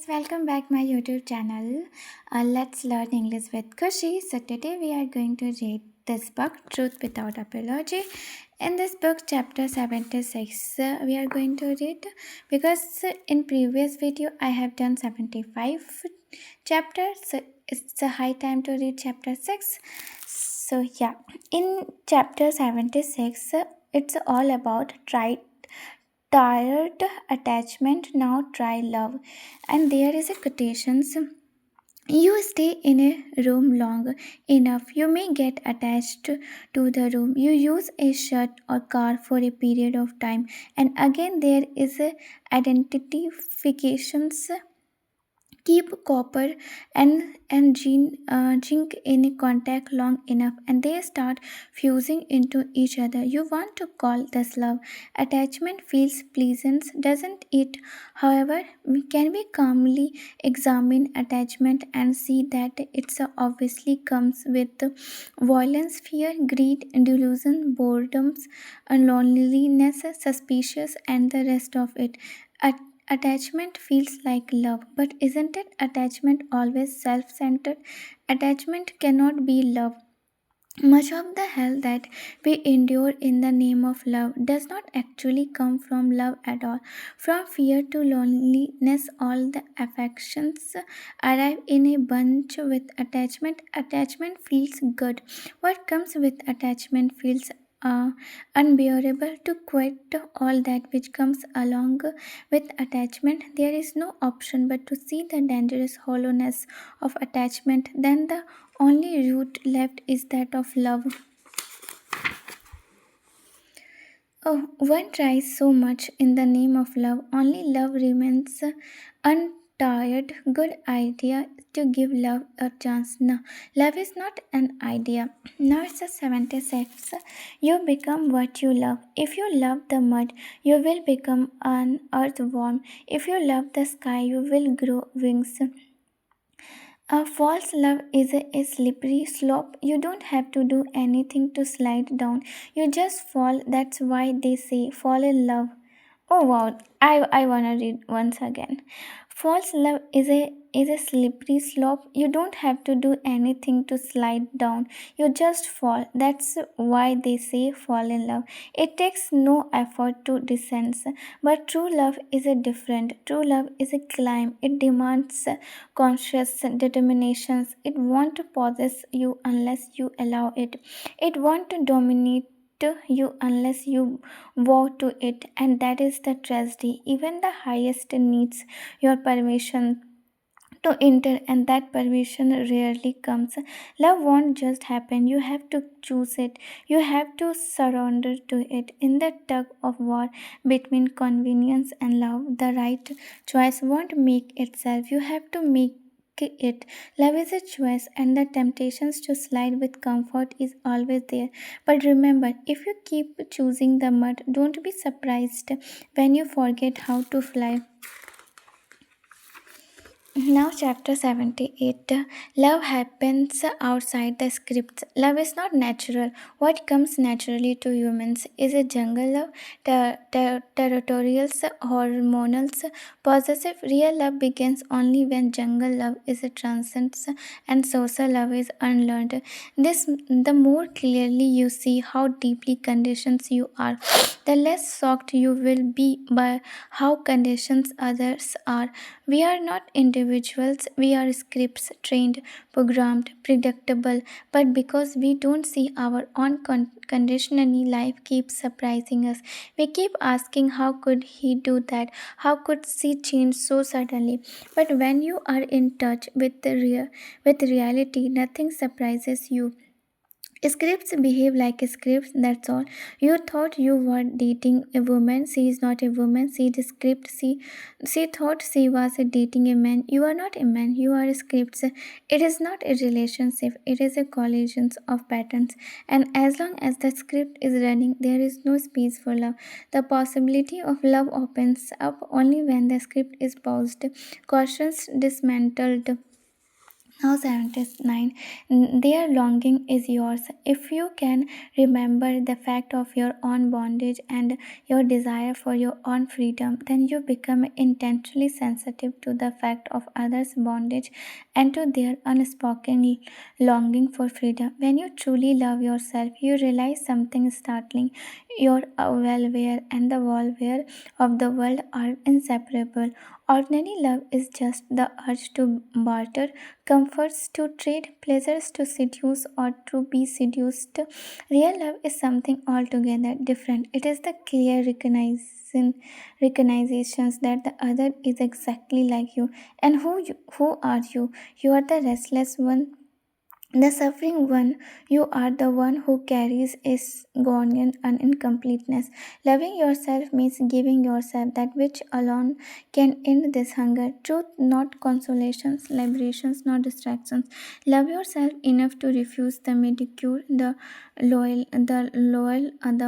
Welcome back my YouTube channel. Let's learn English with Kushi. So today we are going to read this book, Truth Without Apology. In this book, chapter 76, we are going to read because in previous video I have done 75 chapters. So it's a high time to read chapter 6. So yeah, in chapter 76, it's all about tired attachment, now try love. And there is a quotations: you stay in a room long enough, you may get attached to the room. You use a shirt or car for a period of time, and again there is a identifications. Keep copper and zinc in contact long enough and they start fusing into each other. You want to call this love. Attachment feels pleasant, doesn't it? However, can we calmly examine attachment and see that it's obviously comes with violence, fear, greed, delusion, boredom, loneliness, suspicious, and the rest of it. Attachment feels like love, but isn't it? Attachment always self centered? Attachment cannot be love. Much of the hell that we endure in the name of love does not actually come from love at all. From fear to loneliness, all the affections arrive in a bunch with attachment. Attachment feels good. What comes with attachment feels unbearable. To quit all that which comes along with attachment, there is no option but to see the dangerous hollowness of attachment. Then the only route left is that of love. Oh, one tries so much in the name of love, only love remains untired. Good idea to give love a chance. No, love is not an idea. Now it's a 76. You become what you love. If you love the mud, you will become an earthworm. If you love the sky, you will grow wings. A false love is a slippery slope. You don't have to do anything to slide down. You just fall. That's why they say fall in love. Oh wow, I wanna read once again. False love is a slippery slope. You don't have to do anything to slide down. You just fall. That's why they say fall in love. It takes no effort to descend. But true love is a different. True love is a climb. It demands conscious determinations. It won't possess you unless you allow it. It won't dominate you unless you vow to it, and that is the tragedy. Even the highest needs your permission to enter, and that permission rarely comes. Love won't just happen. You have to choose it. You have to surrender to it. In the tug of war between convenience and love, the right choice won't make itself. You have to make it. Love is a choice, and the temptations to slide with comfort is always there. But remember, if you keep choosing the mud, don't be surprised when you forget how to fly. Now, chapter 78. Love happens outside the scripts. Love is not natural. What comes naturally to humans is a jungle love, territorial, hormonal, possessive. Real love begins only when jungle love is a transcends and social love is unlearned. This, the more clearly you see how deeply conditioned you are, the less shocked you will be by how conditioned others are. We are not individuals, we are scripts, trained, programmed, predictable, but because we don't see our own conditionally, life keeps surprising us. We keep asking, how could he do that? How could she change so suddenly? But when you are in touch with with reality, nothing surprises you. Scripts behave like scripts, that's all. You thought you were dating a woman, she is not a woman. See the script, she thought she was dating a man. You are not a man, you are scripts. It is not a relationship, it is a collision of patterns. And as long as the script is running, there is no space for love. The possibility of love opens up only when the script is paused, cautions dismantled, Now, 79. Their longing is yours. If you can remember the fact of your own bondage and your desire for your own freedom, then you become intentionally sensitive to the fact of others' bondage and to their unspoken longing for freedom. When you truly love yourself, you realize something startling. Your welfare and the welfare of the world are inseparable. Ordinary love is just the urge to barter, comforts to trade, pleasures to seduce or to be seduced. Real love is something altogether different. It is the clear recognitions that the other is exactly like you. And who are you? You are the restless one, the suffering one. You are the one who carries its gone and incompleteness. Loving yourself means giving yourself that which alone can end this hunger. Truth, not consolations, liberations, not distractions. Love yourself enough to refuse the medicure, the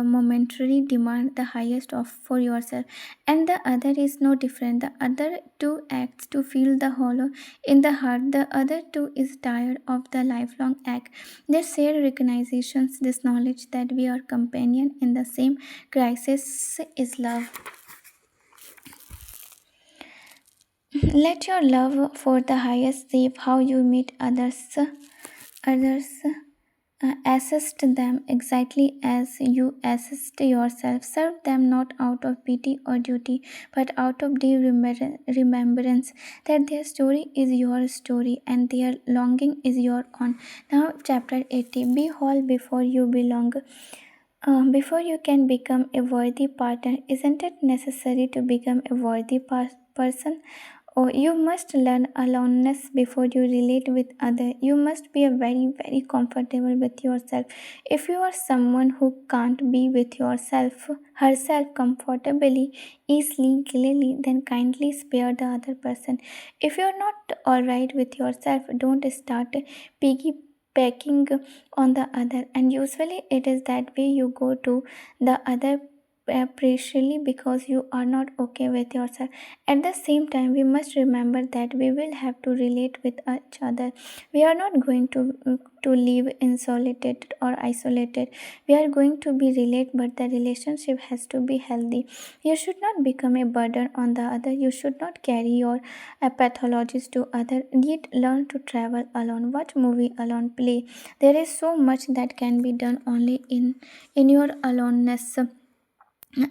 momentary demand, the highest of for yourself. And the other is no different. The other two acts to feel the hollow in the heart. The other two is tired of the lifelong ache. This shared recognitions, this knowledge that we are companion in the same crisis is love. Let your love for the highest shape how you meet others assist them exactly as you assist yourself. Serve them not out of pity or duty, but out of deep remembrance that their story is your story and their longing is your own. Now, chapter 80. Be whole before you belong. Before you can become a worthy partner, isn't it necessary to become a worthy person? Oh, you must learn aloneness before you relate with others. You must be a very comfortable with yourself. If you are someone who can't be with yourself, herself comfortably, easily, clearly, then kindly spare the other person. If you're not alright with yourself, don't start piggybacking on the other. And usually it is that way you go to the other partially because you are not okay with yourself. At the same time, we must remember that we will have to relate with each other. We are not going to live insulated or isolated. We are going to be relate, but the relationship has to be healthy. You should not become a burden on the other. You should not carry your pathologies to other. Yet learn to travel alone, watch movie alone, play. There is so much that can be done only in your aloneness,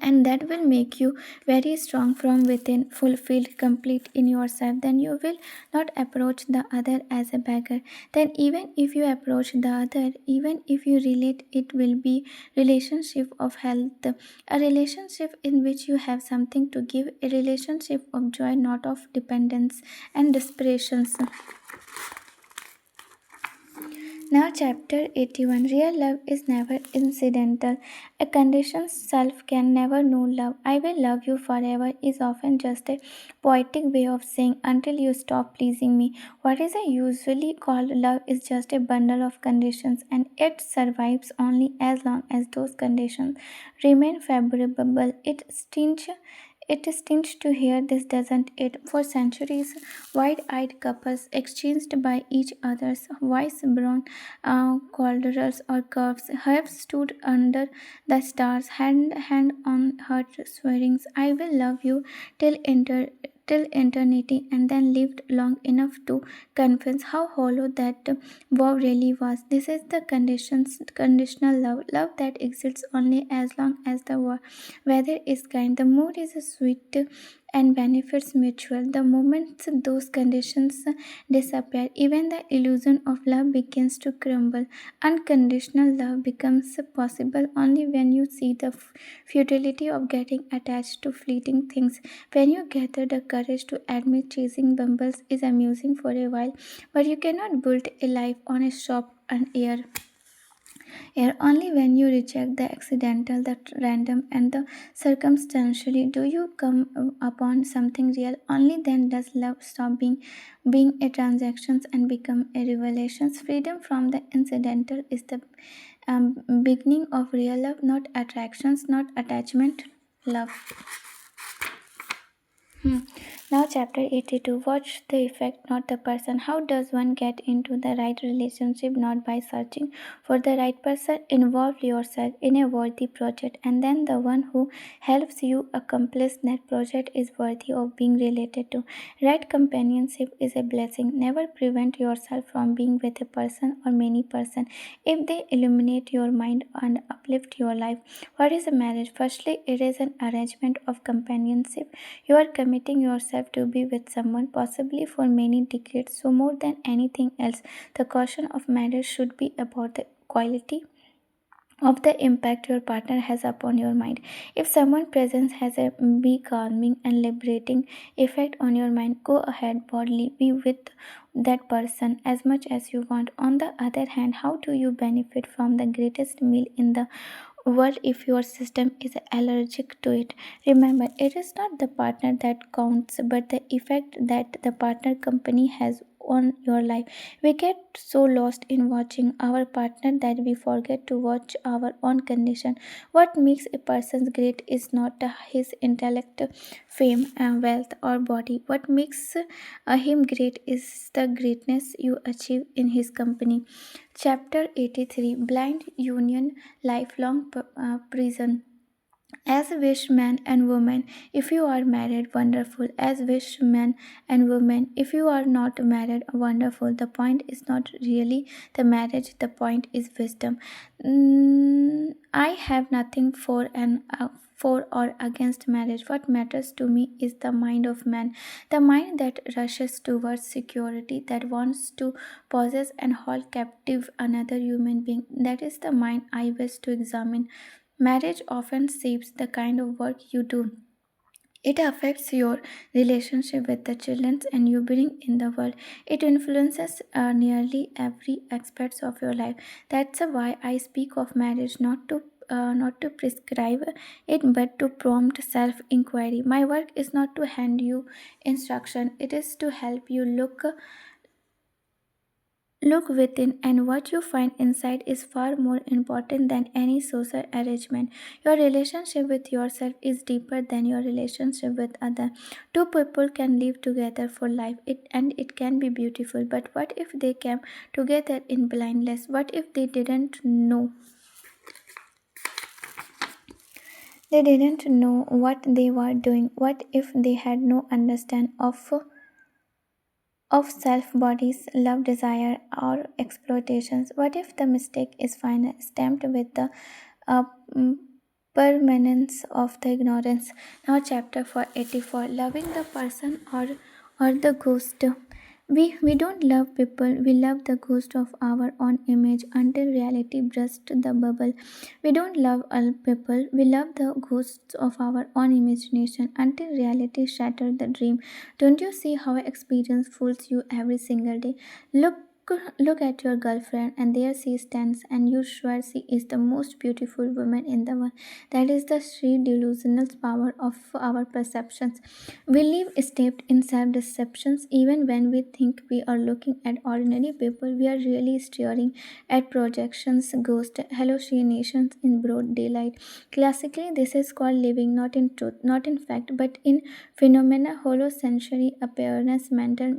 and that will make you very strong from within, fulfilled, complete in yourself. Then you will not approach the other as a beggar. Then even if you approach the other, even if you relate, it will be relationship of health, a relationship in which you have something to give, a relationship of joy, not of dependence and desperations. Now, chapter 81. Real love is never incidental. A conditioned self can never know love. I will love you forever is often just a poetic way of saying until you stop pleasing me. What is usually called love is just a bundle of conditions, and it survives only as long as those conditions remain favorable. It stings to hear this, doesn't it? For centuries, wide-eyed couples exchanged by each other's wise brown cauldrons or curves have stood under the stars, hand on heart, swearing, "I will love you till till eternity," and then lived long enough to confess how hollow that vow really was. This is the conditional love that exists only as long as the weather is kind, the mood is sweet, and benefits mutual. The moment those conditions disappear, even the illusion of love begins to crumble. Unconditional love becomes possible only when you see the futility of getting attached to fleeting things. When you gather the courage to admit chasing bumbles is amusing for a while, but you cannot build a life on a shop and air. Only when you reject the accidental, the random, and the circumstantially do you come upon something real. Only then does love stop being a transaction and become a revelation. Freedom from the incidental is the beginning of real love, not attractions, not attachment. Love. Hmm. Now, chapter 82. Watch the effect, not the person. How does one get into the right relationship? Not by searching for the right person. Involve yourself in a worthy project, and then the one who helps you accomplish that project is worthy of being related to. Right companionship is a blessing. Never prevent yourself from being with a person or many person if they illuminate your mind and uplift your life. What is a marriage? Firstly, it is an arrangement of companionship. You are committing yourself to be with someone possibly for many decades. So, more than anything else, the caution of marriage should be about the quality of the impact your partner has upon your mind. If someone's presence has a be calming and liberating effect on your mind, go ahead boldly be with that person as much as you want. On the other hand, how do you benefit from the greatest meal in the world if your system is allergic to it? Remember, it is not the partner that counts, but the effect that the partner company has on your life. We get so lost in watching our partner that we forget to watch our own condition. What makes a person great is not his intellect, fame, wealth, or body. What makes him great is the greatness you achieve in his company. Chapter 83. Blind Union, Lifelong Prison. As wish man and woman, if you are married, wonderful. As wish man and woman, if you are not married, wonderful. The point is not really the marriage, the point is wisdom. I have nothing for or against marriage. What matters to me is the mind of man, the mind that rushes towards security, that wants to possess and hold captive another human being. That is the mind I wish to examine. Marriage often shapes the kind of work you do. It affects your relationship with the children and you bring in the world. It influences nearly every aspect of your life. That's why I speak of marriage not to prescribe it but to prompt self inquiry. My work is not to hand you instruction, it is to help you look within, and what you find inside is far more important than any social arrangement. Your relationship with yourself is deeper than your relationship with others. Two people can live together for life, and it can be beautiful. But what if they came together in blindness? What if they didn't know? They didn't know what they were doing. What if they had no understanding of self, bodies, love, desire, or exploitations? What if the mistake is final, stamped with the uh, mm, permanence of the ignorance? Now, chapter 484, loving the person or the ghost. We don't love people, we love the ghost of our own image until reality bursts the bubble. We don't love all people, we love the ghosts of our own imagination until reality shatters the dream. Don't you see how experience fools you every single day? Look Look at your girlfriend, and there she stands, and you swear she is the most beautiful woman in the world. That is the sheer delusional power of our perceptions. We live steeped in self deceptions. Even when we think we are looking at ordinary people, we are really staring at projections, ghost hallucinations in broad daylight. Classically, this is called living not in truth, not in fact, but in phenomena, hollow sensory appearance, mental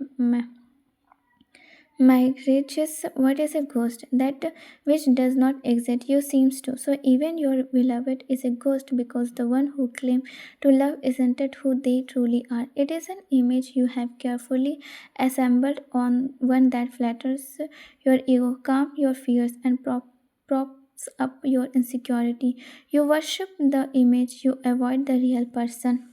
migrages. What is a ghost? That which does not exist, you seems to. So even your beloved is a ghost because the one who claim to love isn't it who they truly are. It is an image you have carefully assembled on one that flatters your ego, calm your fears, and props up your insecurity. You worship the image, you avoid the real person.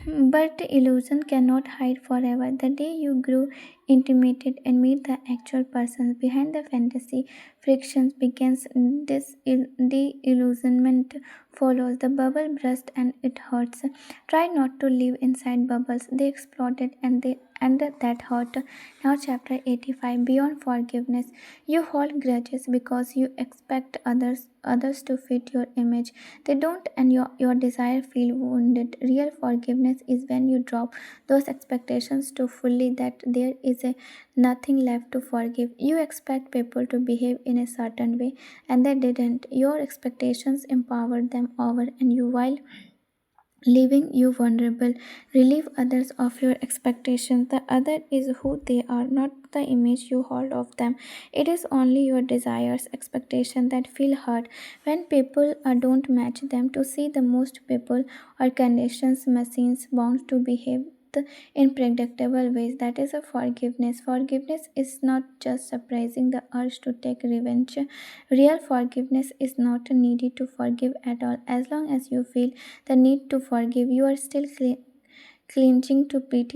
But the illusion cannot hide forever. The day you grow intimated and meet the actual persons behind the fantasy, frictions begins. The illusionment follows. The bubble bursts and it hurts. Try not to live inside bubbles. They exploded and that hurt. Now, chapter 85. Beyond forgiveness, you hold grudges because you expect others to fit your image. They don't, and your desire feel wounded. Real forgiveness is when you drop those expectations too fully that there is nothing left to forgive. You expect people to behave in a certain way and they didn't. Your expectations empowered them over, and you while leaving you vulnerable. Relieve others of your expectations. The other is who they are, not the image you hold of them. It is only your desires, expectations that feel hurt when people don't match them. To see the most people or conditions machines bound to behave in predictable ways. That is a forgiveness. Forgiveness is not just suppressing the urge to take revenge. Real forgiveness is not needed to forgive at all. As long as you feel the need to forgive, you are still clinging to pity